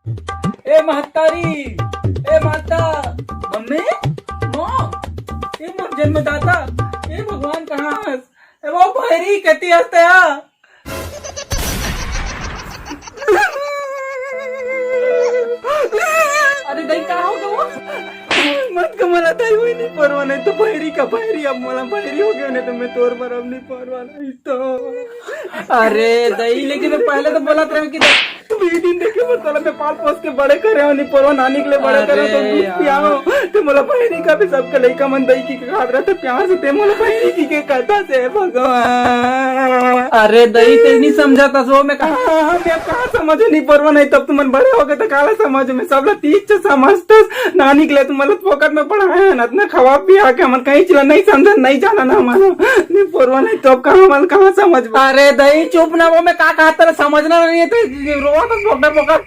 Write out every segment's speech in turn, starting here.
ए महतारी, ए माता, mummy, mom, ए मोर जन्मदाता, ए भगवान कहाँ हस? ए वो भैरी कति हसते हा? अरे दही कहाँ हो गया वो? मत का मला ताई हुई नहीं परवा नहीं तो भैरी का भैरी अब मला भैरी हो गया नहीं तो मैं तोर पर अब नहीं परवा नहीं तो। अरे दही लेकिन मैं पहले तो बोला था कि भी दिन देखे मतलब मैं पाल पोस के बड़े करे हो नहीं परवा नानी के लिए बड़े करे तो दूध पियाओ तो मला भैरी का भी सबके लइका मन दही की खाद रहा था प्यार से ते मला भैरी की के कहता से भगवान। अरे दही ते नहीं समझा था सो मैं कहा समझो नहीं परवा नहीं तब तुम बड़े हो गए तो काला समझ में सब लोग तीच समझते नानी के लिए तुम मतलब फोकट में पढ़ाया है ना इतना खवा पिया के हम कहीं चला नहीं समझा नहीं जाना ना हमारा नहीं परवा नहीं तो अब कहाँ समझ। अरे दही चुप ना वो मैं कहा तेरा समझना नहीं है तो रोवा तो फोकट फोकट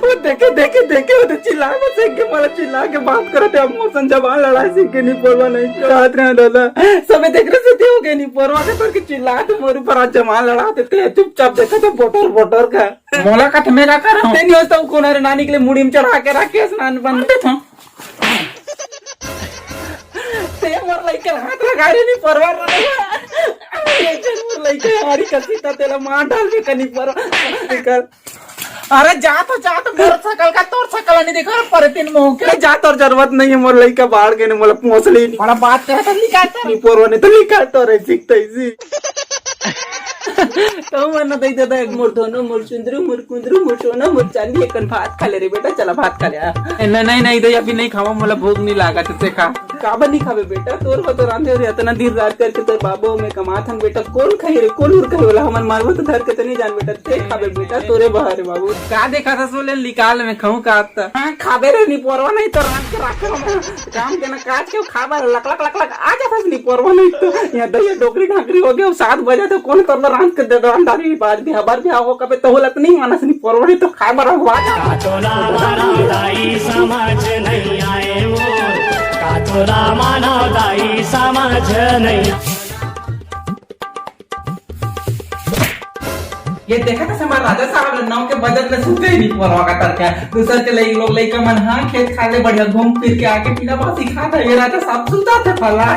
वो देखे देखे देखे वो तो चिल्ला के मला चिल्ला के बात करते अब मोसन जबान लड़ाई सीख के नहीं परवा नहीं चाहत रहे दादा सबे देख रहे थे हो गए नहीं परवा के पर के चिल्लाते मोर ऊपर आज जबान लड़ाते थे चुपचाप देखा तो बोटर बोटर का मोला का मेरा कर नहीं होता कौन अरे नानी के लिए मुड़ी में चढ़ा के रखे स्नान बनते थे ते मोर लइके हाथ लगा रे नहीं परवा रे मोर लइके हाड़ी कसीता तेला मार डाल के कनी परवा। अरे जा तो मोर सकल का तोर सकल नहीं देखा पर तीन मुंह के जा तोर जरूरत नहीं है मोर लइका बाहर के ने मोला पोसली नहीं बड़ा बात करे तो निकालता नहीं पोरवा ने तो निकालता रे सीखता इसी तो मन दई दादा मोर दोनों मोर सुंदरू मोर कुंदरू मोर सोना मोर चांदी एकन भात खा ले रे बेटा चला भात खा ले नहीं दई अभी नहीं खावा मोला भूख नहीं लागा ते खा काबा नहीं खावे बेटा तोर को तो रांधे रे इतना दिन रात करके तोर बाबू में कमाथन बेटा कौन खाई रे कौन उर खाई वाला हमन मारबो तो धर के तो नहीं जान बेटा ते खावे बेटा तोरे बहारे बाबू का देखा था सोले निकाल में खाऊं का आता हां खावे रे नहीं परवा नहीं तो रात के राखे काम देना काट के खावा लक लक लक लक आ जाता नहीं परवा नहीं तो यहां दही डोकरी ढाकरी हो गया 7 बजे तो कौन करना रात के दे अंधारी बाद भी हबर भी आओ कबे तो होलत नहीं मानस नहीं परवा नहीं तो खाए बरा हुआ कातोला मानव दाई समझ नहीं आए वो कातोला मानव दाई समझ नहीं। ये देखा था हमारे राजा साहब नाव के बजट में सुते ही नहीं परवा का तरका दूसर के लोग लइका मन हां खेत खा ले बढ़िया घूम फिर के आके पीला बासी खाता ये राजा साहब सुता थे फला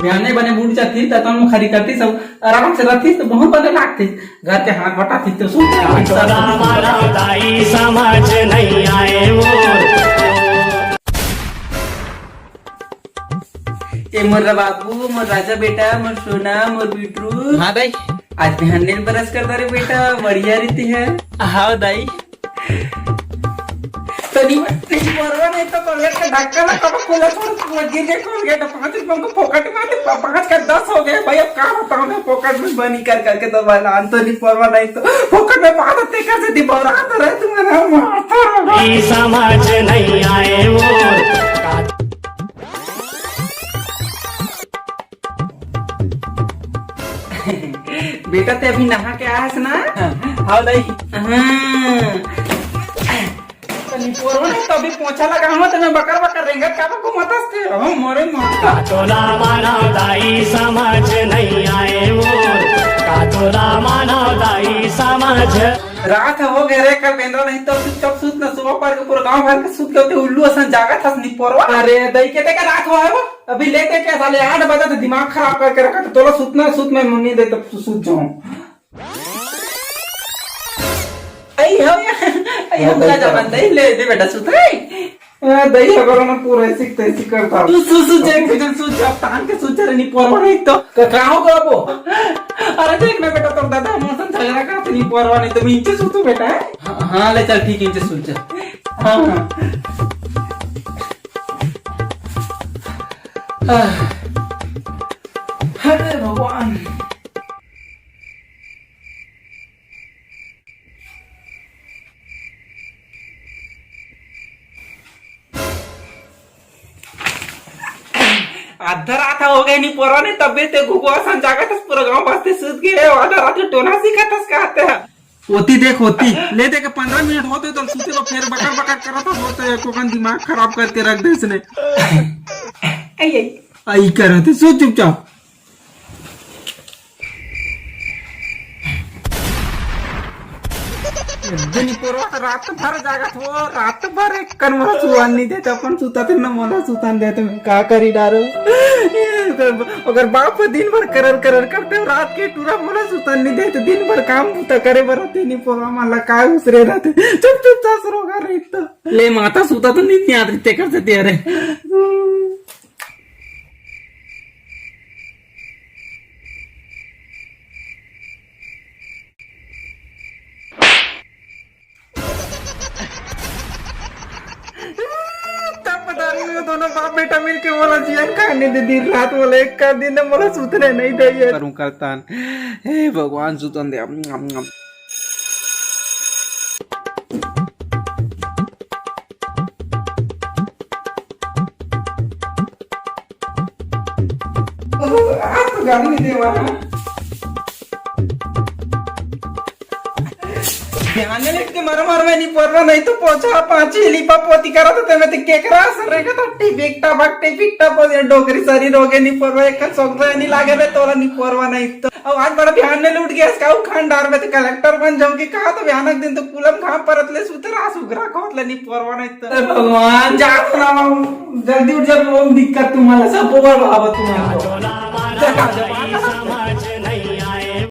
बयाने बने मुड़ जाती त तुम खरी करती सब आराम से रहती तो बहुत बने लागते घर के हाथ बटाती तो सुनते कातोला मानव दाई समझ नहीं आए वो ए मोर बाबू मोर राजा बेटा मोर सोना मोर बिटरू हाँ दाई आज ध्यान नहीं बरस करता रे बेटा बढ़िया रीति है हाँ दाई तनी परवा नहीं तो कोलगेट का ढक्कन कब खोला छोड़ गिर गया कोलगेट 5 रुपए को पॉकेट में 5 का 10 हो गए भाई अब क्या बताऊं मैं पॉकेट में बनी कर करके तो वाला अंतनी परवा नहीं तो पॉकेट में बात ते कैसे दिबौरा तो रहे तुम्हारा माथा समझ नहीं आए वो बेटा ते अभी नहा के आया ना हाँ दाई तभी पोछा लगा हम तो मैं बकर बकर रेंगे क्या को मतस्ते हम मोरे माता कातोला मानव दाई समझ नहीं आए वो कातोला मानव दाई समझ रात हो गए रे कल बेंद्रा नहीं तो चुपचाप सूत ना सुबह पर के पूरा गांव भर के सूत के उल्लू असन जागा था नहीं परवा अरे दई के का रात हो है अभी लेके क्या साले 8 बजे तो दिमाग खराब करके रखा तो तोला सूतना सूत में मम्मी दे तब सूत जाऊं आई हो क्या जवान दही ले दे बेटा सूत रे दही अगर ना पूरा सीखते ऐसी करता तू सु जेक जन सु जब तान के सूत रे नहीं परवा नहीं तो कहां को वो अरे देख ना बेटा तुम दादा मौसम झगड़ा करते नहीं परवा नहीं तो मैं नीचे सूतू बेटा हां ले चल ठीक है नीचे सूत जा हां अरे भगवान आधा रात हो गई नहीं परवा नहीं तबियत घुगुआ सन जागा था पूरा गांव वास्ते सूत गए आधा रात में टोना सीखा था कहते हैं होती देख होती ले दे के 15 मिनट होते तो सूते को फिर बकर बकर करा था होते कोकन दिमाग खराब करके रख दे इसने आई कर थे सो चुपचाप दिन पोरवा रात भर जागत हो, रात भर एक कर मला सुवान नहीं देता, पण सुता न मला सुतान देते, मैं का करी डारो। अगर बाप दिन भर करर करते हो, रात के टूरा मला सुतान नहीं देते, दिन भर काम होता करे बरं ते नहीं पोरवा मला काय उसरे राहते, चुप सासरो का रहित ले माता सुता तो नहीं आत ते करते ते अरे। दोनों बाप बेटा मिलके मला जियन खाने दे, दिन रात बोले एक का दिन मला सुतने नहीं दे करूं करतान, हे भगवान सुतन दे। आप गाड़ी नहीं देवा ध्यान लेके मर में नहीं पड़ नहीं तो पोछा पांची लिपा पोती करा तो मैं तो केकरा असर रहेगा तो टिपिकटा पोती डोकरी सारी रोगे नहीं पड़वा एक सोगता नहीं लागे मैं तोरा नहीं पड़वा नहीं तो अब आज बड़ा ध्यान ने लूट गया इसका खंडार में तो कलेक्टर बन जाऊंगी कहा तो भयानक दिन तो कुलम खा परतले सुतरा सुगरा खोतले नहीं पड़वा नहीं तो भगवान जा ना जल्दी उठ जा वो दिक्कत तुम्हाला सब ओवर भाव तुम्हाला